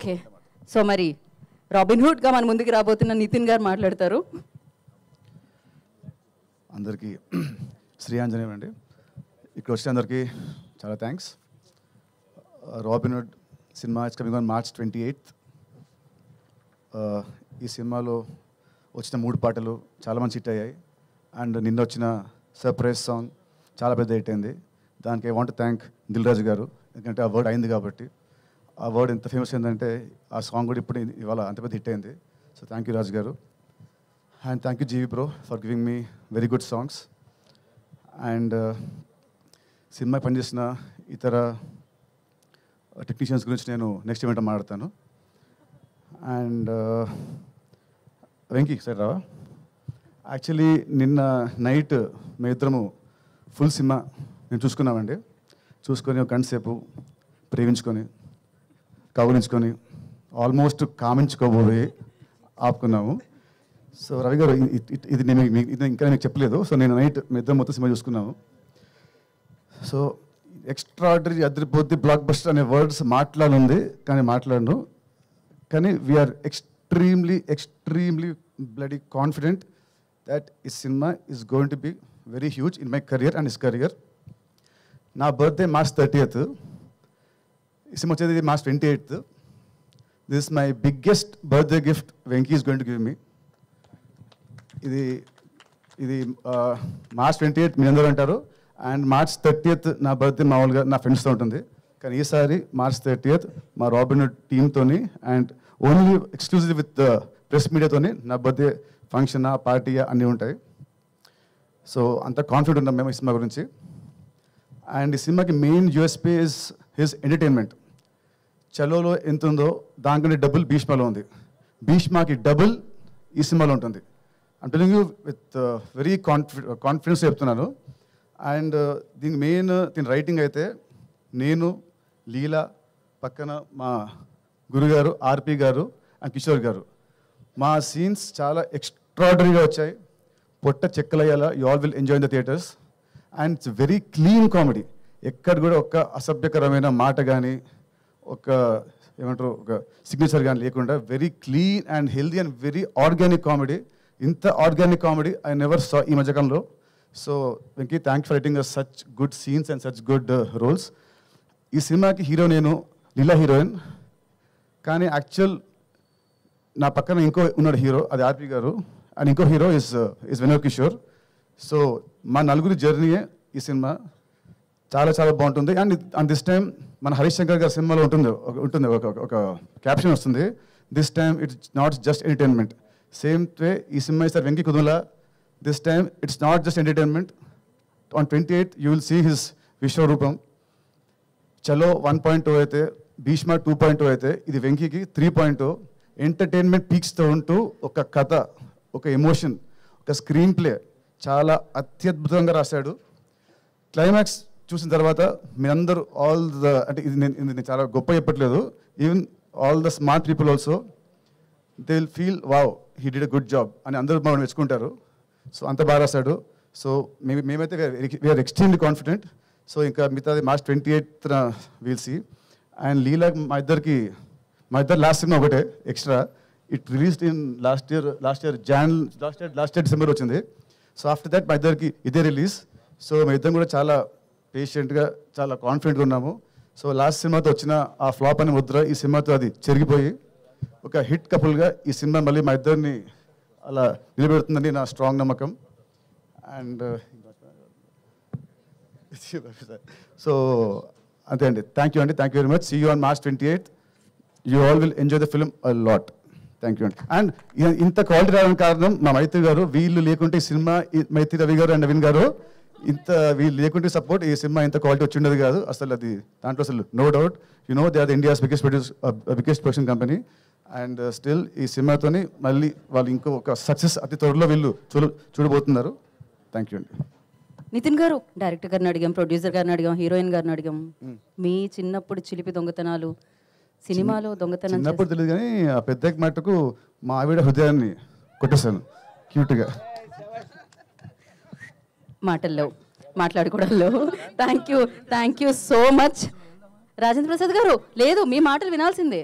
Okay, so మరి రాబిన్హుడ్గా మన ముందుకు రాబోతున్న నితిన్ గారు మాట్లాడతారు. అందరికీ శ్రీ ఆంజనేయం అండి. ఇక్కడ వచ్చిన అందరికీ చాలా థ్యాంక్స్. రాబిన్హుడ్ సినిమా it's coming on March 28th. ఈ సినిమాలో వచ్చిన 3 పాటలు చాలా మంచి హిట్ అయ్యాయి. అండ్ నిన్న వచ్చిన సర్ప్రైజ్ సాంగ్ చాలా పెద్ద హిట్ అయింది. దానికి I want to thank Dil Raju గారు, ఎందుకంటే ఆ వర్డ్ అయింది కాబట్టి. ఆ వర్డ్ ఎంత ఫేమస్ అయిందంటే ఆ సాంగ్ కూడా ఇప్పుడు ఇవాళ అంత పెద్ద హిట్ అయింది. So thank you Raju garu. And thank you GV bro for giving me very good songs. And సినిమా పనిచేసిన ఇతర టెక్నీషియన్స్ గురించి నేను నెక్స్ట్ ఈవెంట్ మాట్లాడతాను. అండ్ వెంకీ సరే రావా. యాక్చువల్లీ నిన్న నైట్ మేమిద్దరము ఫుల్ సినిమా మేము చూసుకున్నామండి. చూసుకొని ఒక గంట సేపు ప్రేమించుకొని కౌగులించుకొని ఆల్మోస్ట్ కామించుకోబోయి ఆపుకున్నాము. సో రవి గారు ఇది నేను ఇంకా మీకు చెప్పలేదు. సో నేను నైట్ మీ ఇద్దరం మొత్తం సినిమా చూసుకున్నాము. సో ఎక్స్ట్రాడరీ అదిరిపోద్ది బ్లాక్ బస్టర్ అనే వర్డ్స్ మాట్లాడుంది కానీ మాట్లాడను. కానీ we're extremely bloody confident that ఈ సినిమా is going to be very huge in my career and his career. నా బర్త్డే March 30th. ఈ సినిమా వచ్చేది March 28th. This is my biggest birthday gift Venky is going to give me. ఇది March 28th మీ అందరూ అంటారు. And March 30th నా birthday మామూలుగా నా ఫ్రెండ్స్తో ఉంటుంది. కానీ ఈసారి March 30th మా రాబిన్హుడ్ టీమ్తోని and only exclusive with press మీడియాతోని నా బర్త్డే ఫంక్షన్ పార్టీ అన్నీ ఉంటాయి. సో అంత కాన్ఫిడెంట్ ఉన్నాం మేము ఈ సినిమా గురించి. అండ్ ఈ సినిమాకి main USP is his entertainment. చలోలో ఎంత ఉందో దానికంటే డబుల్ భీష్మలో ఉంది. భీష్మకి డబుల్ ఈ సినిమాలో ఉంటుంది. I'm telling you with very confidence చెప్తున్నాను. అండ్ దీనికి మెయిన్ దీని రైటింగ్ అయితే నేను, లీలా, పక్కన మా గురుగారు ఆర్పి గారు అండ్ కిషోర్ గారు. మా సీన్స్ చాలా ఎక్స్ట్రాడనరీగా వచ్చాయి. పొట్ట చెక్కలయ్యేలా you all will enjoy in the theatres. And it's very clean comedy. ఎక్కడ కూడా ఒక అసభ్యకరమైన మాట కానీ ఒక ఏమంటారు ఒక సిగ్నేచర్ కానీ లేకుండా very clean and healthy and very organic comedy. ఇంత organic comedy I never saw ఈ మధ్యకాలంలో. So Venky thanks for writing such good scenes and such good roles. ఈ సినిమాకి హీరో నేను, లీలా హీరోయిన్. కానీ యాక్చువల్ నా పక్కన ఇంకో ఉన్నాడు హీరో, అది ఆర్పి గారు. అండ్ ఇంకో hero is Vinod Kishore. So మా నలుగురి జర్నీయే ఈ సినిమా. చాలా చాలా బాగుంటుంది. అండ్ దిస్ టైం మన హరీష్ శంకర్ గారి సినిమాలో ఉంటుంది ఒక క్యాప్షన్ వస్తుంది, this time it's not just entertainment. Same way ఈ సినిమా ఇస్తారు వెంకీ కుదులా. This time it's not just entertainment. On 28th you will see his విశ్వరూపం. చలో 1.0 అయితే, భీష్మ 2.0 అయితే, ఇది వెంకీకి 3.0. ఎంటర్టైన్మెంట్ పీక్స్తో ఉంటూ ఒక కథ, ఒక ఎమోషన్, ఒక స్క్రీన్ ప్లే చాలా అత్యద్భుతంగా రాశాడు. క్లైమాక్స్ చూసిన తర్వాత మీరందరూ అంటే ఇది నేను చాలా గొప్ప చెప్పట్లేదు, even all the smart people also they will feel wow he did a good job అని అందరూ మనం మెచ్చుకుంటారు. సో అంత బాగా రాశాడు. సో మేమైతే వీఆర్ ఎక్స్ట్రీమ్లీ కాన్ఫిడెంట్. సో ఇంకా మిగతాది March 28th we'll see. And Leela మా ఇద్దరు లాస్ట్ సినిమా ఒకటే extra. It released in last year December వచ్చింది. సో ఆఫ్టర్ దట్ మా ఇద్దరికి ఇదే రిలీజ్. సో మా ఇద్దరం కూడా చాలా పేషెంట్గా చాలా కాన్ఫిడెంట్గా ఉన్నాము. సో లాస్ట్ సినిమాతో వచ్చిన ఆ ఫ్లాప్ అనే ముద్ర ఈ సినిమాతో అది చెరిగిపోయి ఒక హిట్ కపుల్గా ఈ సినిమా మళ్ళీ మా ఇద్దరిని అలా నిలబెడుతుందని నా స్ట్రాంగ్ నమ్మకం. అండ్ సో అంతే అండి. Thank you very much. See you on March 28th. You all will enjoy the film a lot. Thank you అండి. అండ్ ఇంత క్వాలిటీ రావడానికి కారణం మా మైత్రి గారు. వీళ్ళు లేకుంటే ఈ సినిమా, మైత్రి రవి గారు అండ్ నవీన్ గారు, వీళ్ళు లేకుంటే సపోర్ట్ ఈ సినిమా ఇంత క్వాలిటీ వచ్చి ఉండదు కాదు అసలు. అది దాంట్లో అసలు no doubt. You know they are the India's biggest production company. And still ఈ సినిమాతోని మళ్ళీ వాళ్ళు ఇంకో ఒక సక్సెస్ అతి త్వరలో వీళ్ళు చూడబోతున్నారు. థ్యాంక్ యూ అండి. నితిన్ గారు, డైరెక్టర్ గారిని అడిగాం, ప్రొడ్యూసర్ గారిని అడిగాం, హీరోయిన్ గారిని అడిగాం. మీ చిన్నప్పుడు చిలిపి దొంగతనాలు, సినిమాలో దొంగతనం చిన్నప్పుడు తెలియదు కానీ ఆ పెద్ద మట్టుకు మా ఆవిడ హృదయాన్ని కొట్టేశాను క్యూట్గా. మాటల్లో మాట్లాడుకోవడంలో thank you so much. Rajendra Prasad గారు లేదు, మీ మాటలు వినాల్సిందే.